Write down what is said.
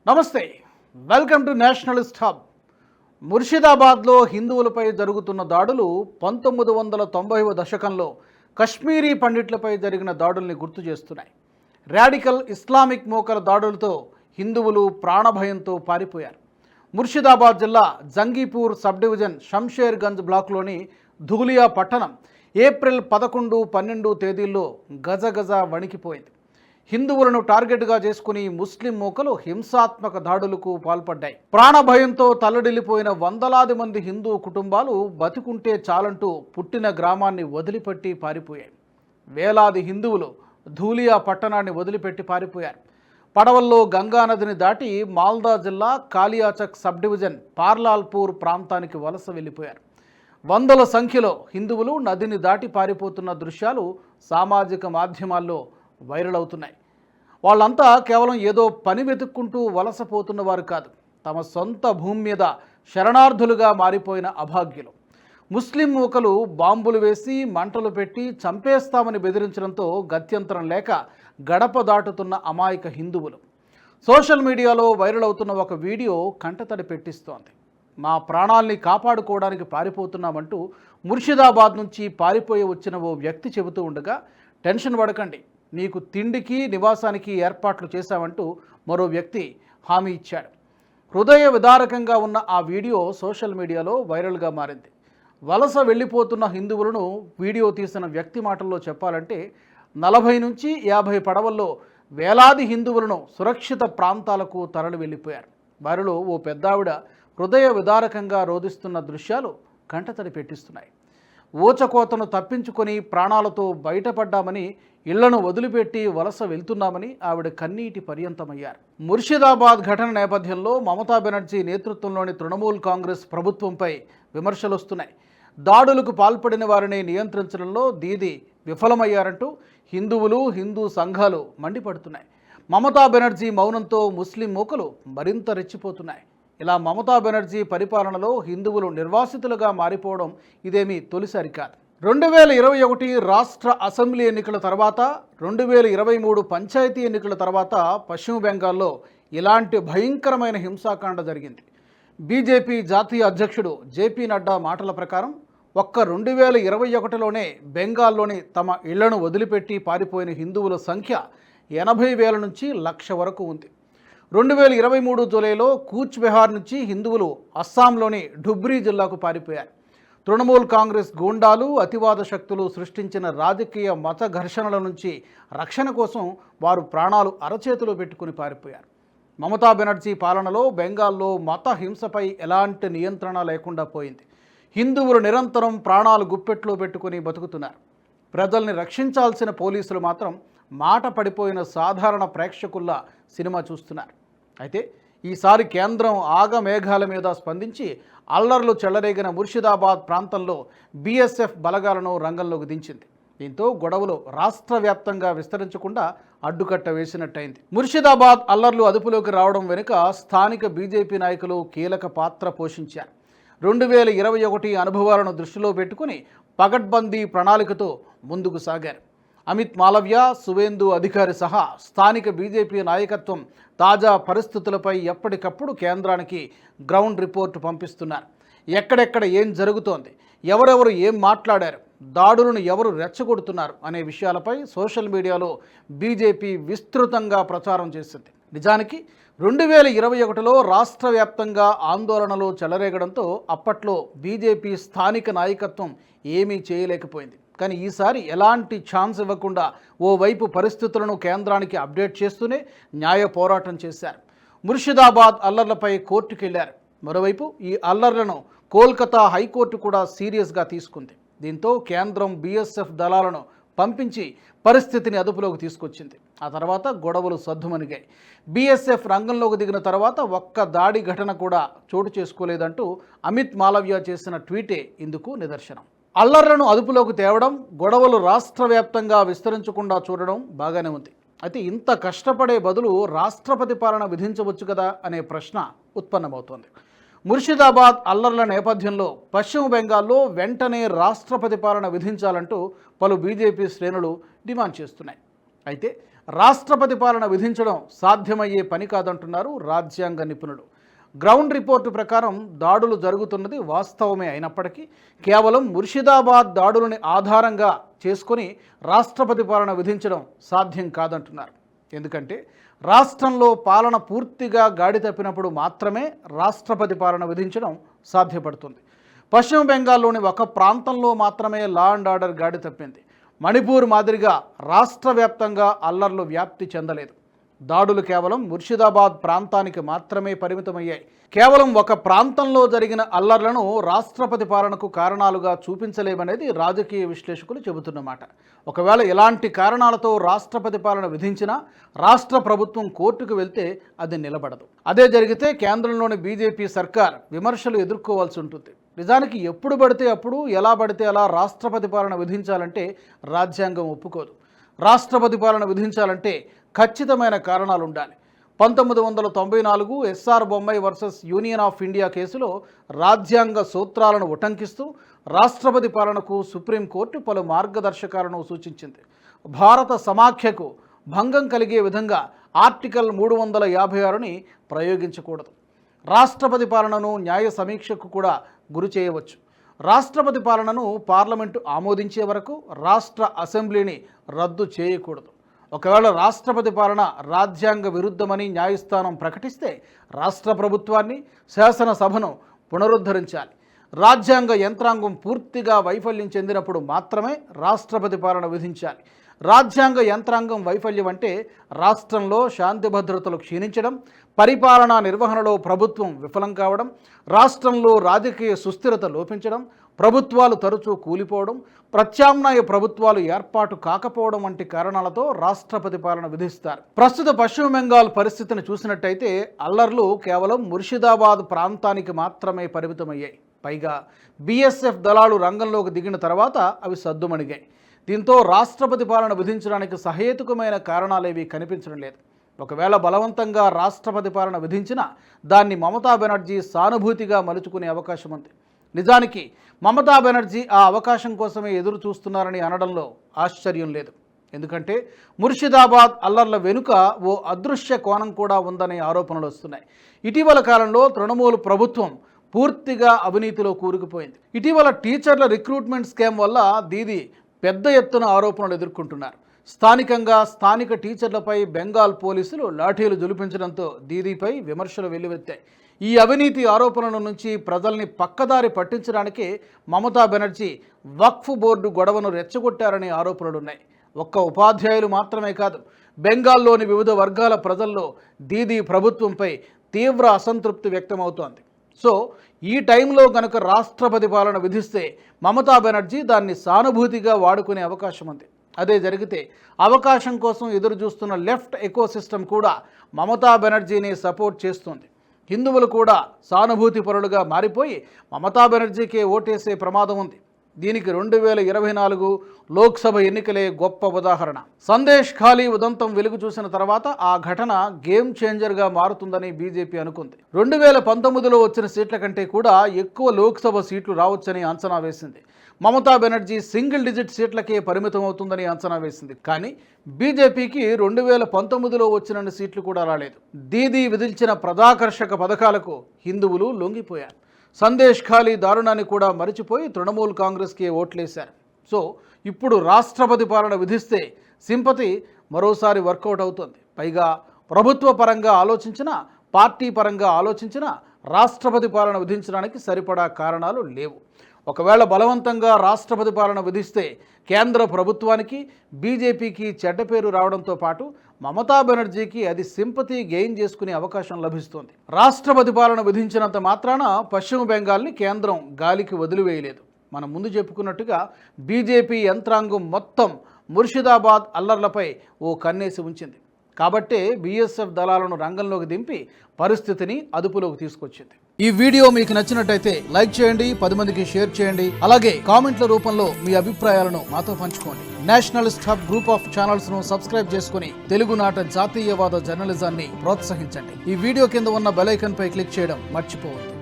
నమస్తే, welcome to Nationalist hub. ముర్షిదాబాద్లో హిందువులపై జరుగుతున్న దాడులు 1990వ దశకంలో కశ్మీరీ పండిట్లపై జరిగిన దాడుల్ని గుర్తు చేస్తున్నాయి. రాడికల్ ఇస్లామిక్ మోకల దాడులతో హిందువులు ప్రాణభయంతో పారిపోయారు. ముర్షిదాబాద్ జిల్లా జంగీపూర్ సబ్ డివిజన్ షంషేర్గంజ్ బ్లాక్లోని ధూలియా పట్టణం ఏప్రిల్ 11, 12 తేదీల్లో గజగజ వణికిపోయింది. హిందువులను టార్గెట్గా చేసుకుని ముస్లిం మూకలు హింసాత్మక దాడులకు పాల్పడ్డాయి. ప్రాణభయంతో తల్లడిల్లిపోయిన వందలాది మంది హిందూ కుటుంబాలు బతికుంటే చాలంటూ పుట్టిన గ్రామాన్ని వదిలిపెట్టి పారిపోయాయి. వేలాది హిందువులు ధూలియా పట్టణాన్ని వదిలిపెట్టి పారిపోయారు. పడవల్లో గంగానదిని దాటి మాల్దా జిల్లా కాలియాచక్ సబ్ డివిజన్ పార్లాల్పూర్ ప్రాంతానికి వలస వెళ్ళిపోయారు. వందల సంఖ్యలో హిందువులు నదిని దాటి పారిపోతున్న దృశ్యాలు సామాజిక మాధ్యమాల్లో వైరల్ అవుతున్నాయి. వాళ్ళంతా కేవలం ఏదో పని వెతుక్కుంటూ వలసపోతున్న వారు కాదు, తమ సొంత భూమి మీద శరణార్థులుగా మారిపోయిన అభాగ్యులు. ముస్లిం మూకలు బాంబులు వేసి మంటలు పెట్టి చంపేస్తామని బెదిరించడంతో గత్యంతరం లేక గడప దాటుతున్న అమాయక హిందువులు. సోషల్ మీడియాలో వైరల్ అవుతున్న ఒక వీడియో కంటతడి పెట్టిస్తోంది. మా ప్రాణాల్ని కాపాడుకోవడానికి పారిపోతున్నామంటూ ముర్షిదాబాద్ నుంచి పారిపోయి వచ్చిన ఓ వ్యక్తి చెబుతూ ఉండగా, టెన్షన్ పడకండి, మీకు తిండికి నివాసానికి ఏర్పాట్లు చేశామంటూ మరో వ్యక్తి హామీ ఇచ్చాడు. హృదయ విదారకంగా ఉన్న ఆ వీడియో సోషల్ మీడియాలో వైరల్గా మారింది. వలస వెళ్ళిపోతున్న హిందువులను వీడియో తీసిన వ్యక్తి మాటల్లో చెప్పాలంటే 40 నుంచి 50 పడవల్లో వేలాది హిందువులను సురక్షిత ప్రాంతాలకు తరలి వెళ్ళిపోయారు. వారిలో ఓ పెద్దావిడ హృదయ విదారకంగా రోదిస్తున్న దృశ్యాలు కంటతడి పెట్టిస్తున్నాయి. ఊచకోతను తప్పించుకొని ప్రాణాలతో బయటపడ్డామని, ఇళ్లను వదిలిపెట్టి వలస వెళ్తున్నామని ఆవిడ కన్నీటి పర్యంతమయ్యారు. ముర్షిదాబాద్ ఘటన నేపథ్యంలో మమతా బెనర్జీ నేతృత్వంలోని తృణమూల్ కాంగ్రెస్ ప్రభుత్వంపై విమర్శలు వస్తున్నాయి. దాడులకు పాల్పడిన వారిని నియంత్రించడంలో దీది విఫలమయ్యారంటూ హిందువులు, హిందూ సంఘాలు మండిపడుతున్నాయి. మమతా బెనర్జీ మౌనంతో ముస్లిం మూకలు మరింత రెచ్చిపోతున్నాయి. ఇలా మమతా బెనర్జీ పరిపాలనలో హిందువులు నిర్వాసితులుగా మారిపోవడం ఇదేమీ తొలిసారి కాదు. 2021 రాష్ట్ర అసెంబ్లీ ఎన్నికల తర్వాత, 2023 పంచాయతీ ఎన్నికల తర్వాత పశ్చిమ బెంగాల్లో ఇలాంటి భయంకరమైన హింసాకాండ జరిగింది. బీజేపీ జాతీయ అధ్యక్షుడు జేపీ నడ్డా మాటల ప్రకారం ఒక్క 2021లోనే బెంగాల్లోని తమ ఇళ్లను వదిలిపెట్టి పారిపోయిన హిందువుల సంఖ్య 80,000 నుంచి 1,00,000 వరకు ఉంది. 2023 జూలైలో కూచ్ బెహార్ నుంచి హిందువులు అస్సాంలోని ఢుబ్రీ జిల్లాకు పారిపోయారు. తృణమూల్ కాంగ్రెస్ గూండాలు, అతివాద శక్తులు సృష్టించిన రాజకీయ మత ఘర్షణల నుంచి రక్షణ కోసం వారు ప్రాణాలు అరచేతిలో పెట్టుకుని పారిపోయారు. మమతా బెనర్జీ పాలనలో బెంగాల్లో మత హింసపై ఎలాంటి నియంత్రణ లేకుండా పోయింది. హిందువులు నిరంతరం ప్రాణాలు గుప్పెట్లో పెట్టుకుని బతుకుతున్నారు. ప్రజల్ని రక్షించాల్సిన పోలీసులు మాత్రం మాట పడిపోయిన సాధారణ ప్రేక్షకుల్లా సినిమా చూస్తున్నారు. అయితే ఈసారి కేంద్రం ఆగమేఘాల మీద స్పందించి అల్లర్లు చెలరేగిన ముర్షిదాబాద్ ప్రాంతంలో బీఎస్ఎఫ్ బలగాలను రంగంలోకి దించింది. దీంతో గొడవలు రాష్ట్ర వ్యాప్తంగా విస్తరించకుండా అడ్డుకట్ట వేసినట్టయింది. ముర్షిదాబాద్ అల్లర్లు అదుపులోకి రావడం వెనుక స్థానిక బీజేపీ నాయకులు కీలక పాత్ర పోషించారు. 2021 అనుభవాలను దృష్టిలో పెట్టుకుని పగడ్బందీ ప్రణాళికతో ముందుకు సాగారు. అమిత్ మాలవ్య, సువేందు అధికారి సహా స్థానిక బీజేపీ నాయకత్వం తాజా పరిస్థితులపై ఎప్పటికప్పుడు కేంద్రానికి గ్రౌండ్ రిపోర్టు పంపిస్తున్నారు. ఎక్కడెక్కడ ఏం జరుగుతోంది, ఎవరెవరు ఏం మాట్లాడారు, దాడులను ఎవరు రెచ్చగొడుతున్నారు అనే విషయాలపై సోషల్ మీడియాలో బీజేపీ విస్తృతంగా ప్రచారం చేసింది. నిజానికి 2021లో రాష్ట్ర వ్యాప్తంగా ఆందోళనలు చెలరేగడంతో అప్పట్లో బీజేపీ స్థానిక నాయకత్వం ఏమీ చేయలేకపోయింది. కానీ ఈసారి ఎలాంటి ఛాన్స్ ఇవ్వకుండా ఓవైపు పరిస్థితులను కేంద్రానికి అప్డేట్ చేస్తూనే న్యాయ పోరాటం చేశారు. ముర్షిదాబాద్ అల్లర్లపై కోర్టుకు వెళ్లారు. మరోవైపు ఈ అల్లర్లను కోల్కతా హైకోర్టు కూడా సీరియస్గా తీసుకుంది. దీంతో కేంద్రం బీఎస్ఎఫ్ దళాలను పంపించి పరిస్థితిని అదుపులోకి తీసుకొచ్చింది. ఆ తర్వాత గొడవలు సద్దుమణిగాయి. బీఎస్ఎఫ్ రంగంలోకి దిగిన తర్వాత ఒక్క దాడి ఘటన కూడా చోటు చేసుకోలేదంటూ అమిత్ మాలవ్య చేసిన ట్వీటే ఇందుకు నిదర్శనం. అల్లర్లను అదుపులోకి తేవడం, గొడవలు రాష్ట్ర వ్యాప్తంగా విస్తరించకుండా చూడడం బాగానే ఉంది. అయితే ఇంత కష్టపడే బదులు రాష్ట్రపతి పాలన విధించవచ్చు కదా అనే ప్రశ్న ఉత్పన్నమవుతోంది. ముర్షిదాబాద్ అల్లర్ల నేపథ్యంలో పశ్చిమ బెంగాల్లో వెంటనే రాష్ట్రపతి పాలన విధించాలంటూ పలు బీజేపీ శ్రేణులు డిమాండ్ చేస్తున్నాయి. అయితే రాష్ట్రపతి పాలన విధించడం సాధ్యమయ్యే పని కాదంటున్నారు రాజ్యాంగ నిపుణులు. గ్రౌండ్ రిపోర్టు ప్రకారం దాడులు జరుగుతున్నది వాస్తవమే అయినప్పటికీ కేవలం ముర్షిదాబాద్ దాడులని ఆధారంగా చేసుకొని రాష్ట్రపతి పాలన విధించడం సాధ్యం కాదంటున్నారు. ఎందుకంటే రాష్ట్రంలో పాలన పూర్తిగా గాడి తప్పినప్పుడు మాత్రమే రాష్ట్రపతి పాలన విధించడం సాధ్యపడుతుంది. పశ్చిమ బెంగాల్లోని ఒక ప్రాంతంలో మాత్రమే లా అండ్ ఆర్డర్ గాడి తప్పింది. మణిపూర్ మాదిరిగా రాష్ట్ర వ్యాప్తంగా అల్లర్లు వ్యాప్తి చెందలేదు. దాడులు కేవలం ముర్షిదాబాద్ ప్రాంతానికి మాత్రమే పరిమితమయ్యాయి. కేవలం ఒక ప్రాంతంలో జరిగిన అల్లర్లను రాష్ట్రపతి పాలనకు కారణాలుగా చూపించలేమనేది రాజకీయ విశ్లేషకులు చెబుతున్నమాట. ఒకవేళ ఎలాంటి కారణాలతో రాష్ట్రపతి పాలన విధించినా రాష్ట్ర ప్రభుత్వం కోర్టుకు వెళ్తే అది నిలబడదు. అదే జరిగితే కేంద్రంలోని బీజేపీ సర్కార్ విమర్శలు ఎదుర్కోవాల్సి ఉంటుంది. నిజానికి ఎప్పుడు పడితే అప్పుడు ఎలా పడితే అలా రాష్ట్రపతి పాలన విధించాలంటే రాజ్యాంగం ఒప్పుకోదు. రాష్ట్రపతి పాలన విధించాలంటే ఖచ్చితమైన కారణాలు ఉండాలి. 1994 SR Bommai versus Union of India కేసులో రాజ్యాంగ సూత్రాలను ఉటంకిస్తూ రాష్ట్రపతి పాలనకు సుప్రీంకోర్టు పలు మార్గదర్శకాలను సూచించింది. భారత సమాఖ్యకు భంగం కలిగే విధంగా ఆర్టికల్ 356ని ప్రయోగించకూడదు. రాష్ట్రపతి పాలనను న్యాయ సమీక్షకు కూడా గురి చేయవచ్చు. రాష్ట్రపతి పాలనను పార్లమెంటు ఆమోదించే వరకు రాష్ట్ర అసెంబ్లీని రద్దు చేయకూడదు. ఒకవేళ రాష్ట్రపతి పాలన రాజ్యాంగ విరుద్ధమని న్యాయస్థానం ప్రకటిస్తే రాష్ట్ర ప్రభుత్వాన్ని, శాసనసభను పునరుద్ధరించాలి. రాజ్యాంగ యంత్రాంగం పూర్తిగా వైఫల్యం చెందినప్పుడు మాత్రమే రాష్ట్రపతి పాలన విధించాలి. రాజ్యాంగ యంత్రాంగం వైఫల్యం అంటే రాష్ట్రంలో శాంతి భద్రతలు క్షీణించడం, పరిపాలనా నిర్వహణలో ప్రభుత్వం విఫలం కావడం, రాష్ట్రంలో రాజకీయ సుస్థిరత లోపించడం, ప్రభుత్వాలు తరచూ కూలిపోవడం, ప్రత్యామ్నాయ ప్రభుత్వాలు ఏర్పాటు కాకపోవడం వంటి కారణాలతో రాష్ట్రపతి పాలన విధిస్తారు. ప్రస్తుత పశ్చిమ బెంగాల్ పరిస్థితిని చూసినట్టయితే అల్లర్లు కేవలం ముర్షిదాబాద్ ప్రాంతానికి మాత్రమే పరిమితమయ్యాయి. పైగా బీఎస్ఎఫ్ దళాలు రంగంలోకి దిగిన తర్వాత అవి సద్దుమణిగాయి. దీంతో రాష్ట్రపతి పాలన విధించడానికి సహేతుకమైన కారణాలేవీ కనిపించడం లేదు. ఒకవేళ బలవంతంగా రాష్ట్రపతి పాలన విధించినా దాన్ని మమతా బెనర్జీ సానుభూతిగా మలుచుకునే అవకాశం ఉంది. నిజానికి మమతా బెనర్జీ ఆ అవకాశం కోసమే ఎదురు చూస్తున్నారని అనడంలో ఆశ్చర్యం లేదు. ఎందుకంటే ముర్షిదాబాద్ అల్లర్ల వెనుక ఓ అదృశ్య కోణం కూడా ఉందనే ఆరోపణలు వస్తున్నాయి. ఇటీవల కాలంలో తృణమూల్ ప్రభుత్వం పూర్తిగా అవినీతిలో కూరుకుపోయింది. ఇటీవల టీచర్ల రిక్రూట్మెంట్ స్కామ్ వల్ల దీది పెద్ద ఎత్తున ఆరోపణలు ఎదుర్కొంటున్నారు. స్థానికంగా స్థానిక టీచర్లపై బెంగాల్ పోలీసులు లాఠీలు జులిపించడంతో దీదీపై విమర్శలు వెల్లువెత్తాయి. ఈ అవినీతి ఆరోపణల నుంచి ప్రజల్ని పక్కదారి పట్టించడానికే మమతా బెనర్జీ వక్ఫ్ బోర్డు గొడవను రెచ్చగొట్టారనే ఆరోపణలున్నాయి. ఒక్క ఉపాధ్యాయులు మాత్రమే కాదు, బెంగాల్లోని వివిధ వర్గాల ప్రజల్లో దీదీ ప్రభుత్వంపై తీవ్ర అసంతృప్తి వ్యక్తమవుతోంది. సో ఈ టైంలో కనుక రాష్ట్రపతి పాలన విధిస్తే మమతా బెనర్జీ దాన్ని సానుభూతిగా వాడుకునే అవకాశం ఉంది. అదే జరిగితే అవకాశం కోసం ఎదురు చూస్తున్న లెఫ్ట్ ఎకోసిస్టమ్ కూడా మమతా బెనర్జీని సపోర్ట్ చేస్తుంది. హిందువులు కూడా సానుభూతి పరులుగా మారిపోయి మమతా బెనర్జీకే ఓటేసే ప్రమాదం ఉంది. దీనికి 2024 లోక్సభ ఎన్నికలే గొప్ప ఉదాహరణ. సందేశ్ ఖాళీ ఉదంతం వెలుగు చూసిన తర్వాత ఆ ఘటన గేమ్ చేంజర్గా మారుతుందని బీజేపీ అనుకుంది. 2019లో వచ్చిన సీట్ల కంటే కూడా ఎక్కువ లోక్సభ సీట్లు రావచ్చని అంచనా వేసింది. మమతా బెనర్జీ సింగిల్ డిజిట్ సీట్లకే పరిమితం అవుతుందని అంచనా వేసింది. కానీ బీజేపీకి 2019లో వచ్చిన సీట్లు కూడా రాలేదు. దీదీ విధించిన ప్రజాకర్షక పథకాలకు హిందువులు లొంగిపోయారు. సందేశ్ ఖాళీ దారుణాన్ని కూడా మరిచిపోయి తృణమూల్ కాంగ్రెస్కి ఓట్లేశారు. సో ఇప్పుడు రాష్ట్రపతి పాలన విధిస్తే సింపతి మరోసారి వర్కౌట్ అవుతుంది. పైగా ప్రభుత్వ పరంగా ఆలోచించిన, పార్టీ పరంగా ఆలోచించిన రాష్ట్రపతి పాలన విధించడానికి సరిపడా కారణాలు లేవు. ఒకవేళ బలవంతంగా రాష్ట్రపతి పాలన విధిస్తే కేంద్ర ప్రభుత్వానికి, బీజేపీకి చెడ్డ పేరు రావడంతో పాటు మమతా బెనర్జీకి అది సింపతి గెయిన్ చేసుకునే అవకాశం లభిస్తుంది. రాష్ట్రపతి పాలన విధించినంత మాత్రాన పశ్చిమ బెంగాల్ని కేంద్రం గాలికి వదిలివేయలేదు. మనం ముందు చెప్పుకున్నట్టుగా బీజేపీ యంత్రాంగం మొత్తం ముర్షిదాబాద్ అల్లర్లపై ఓ కన్నేసి ఉంచింది. కాబట్టే బీఎస్ఎఫ్ దళాలను రంగంలోకి దింపి పరిస్థితిని అదుపులోకి తీసుకొచ్చింది. ఈ వీడియో మీకు నచ్చినట్టయితే లైక్ చేయండి, 10 మందికి షేర్ చేయండి. అలాగే కామెంట్ల రూపంలో మీ అభిప్రాయాలను మాతో పంచుకోండి. Nationalist hub group of channels ను సబ్స్క్రైబ్ చేసుకుని తెలుగునాట జాతీయవాద జర్నలిజాన్ని ప్రోత్సహించండి. ఈ వీడియో కింద ఉన్న బెల్ ఐకాన్ పై క్లిక్ చేయడం మర్చిపోవద్దు.